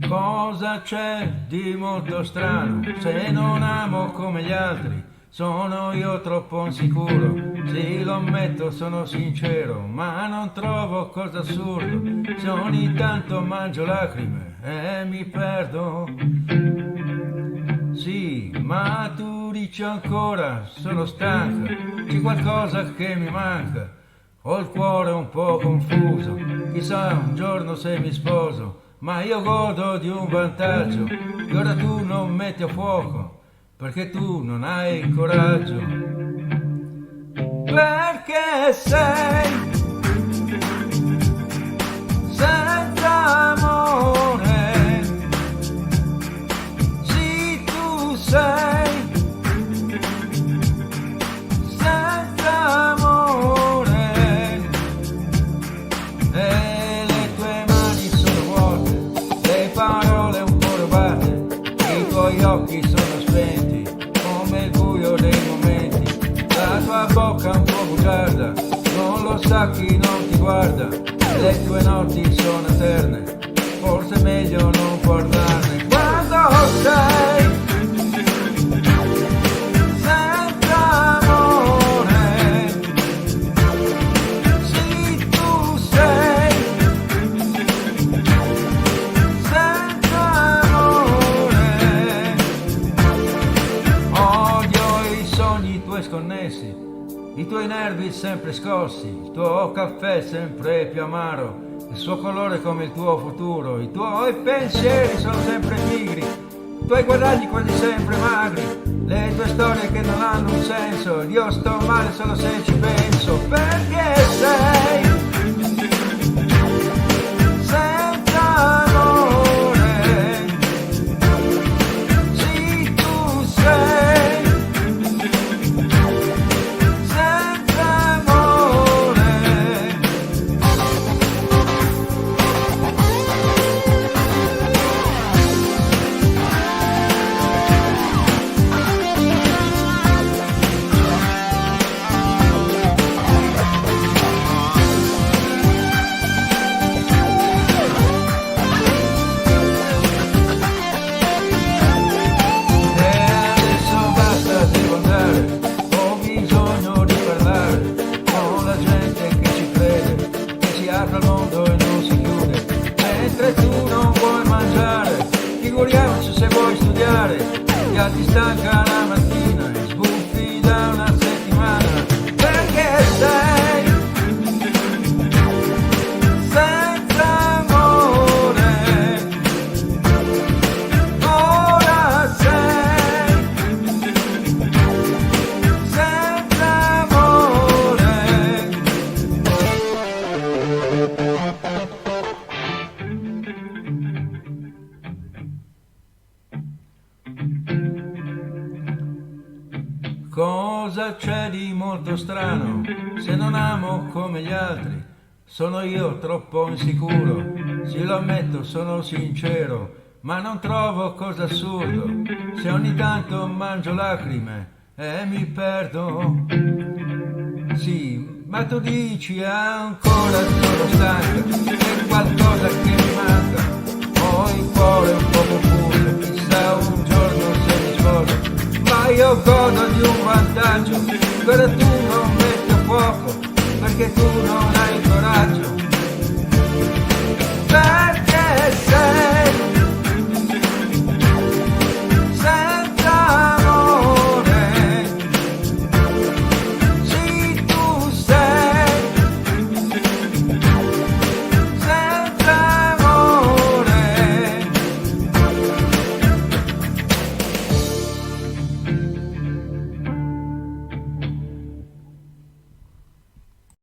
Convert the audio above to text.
Cosa c'è di molto strano se non amo come gli altri? Sono io troppo insicuro, sì lo ammetto, sono sincero, ma non trovo cosa assurdo se ogni tanto mangio lacrime e mi perdo. Sì, ma tu dici ancora, sono stanca, c'è qualcosa che mi manca, ho il cuore un po' confuso, chissà un giorno se mi sposo, ma io godo di un vantaggio che ora tu non metti a fuoco, perché tu non hai il coraggio. Perché sei senza amore, sì tu sei senza amore e le tue mani sono vuote, le parole un po' rubate, i tuoi occhi sono spenti come il buio dei momenti, la tua bocca un po' bugiarda, non lo sa chi non ti guarda, le tue notti sono eterne, forse è meglio non parlarne. Quando sei senza amore, sì tu sei senza amore, odio i sogni tuoi sconnessi, i tuoi nervi sempre scossi, il tuo caffè sempre più amaro, il suo colore come il tuo futuro, i tuoi pensieri sono sempre pigri, i tuoi guadagni quelli sempre magri, le tue storie che non hanno un senso, ed io sto male solo se ci penso, perché sei senza amore, sì tu sei senza amore. Al mondo e non si chiude, mentre tu non vuoi mangiare, figuriamoci se vuoi studiare, già ti stanca la mattina e sbuffi da una settimana, perché sei senza amore, ora sei senza amore. Cosa c'è di molto strano se non amo come gli altri? Sono io troppo insicuro, sì lo ammetto, sono sincero, ma non trovo cosa assurdo se ogni tanto mangio lacrime e mi perdo. Sì, ma tu dici ancora sono stanca, c'è qualcosa che mi manca, ho il cuore un po' confuso, chissà un giorno se mi sposo, ma io godo di un vantaggio che ora tu non metti a fuoco, perché tu non hai il coraggio.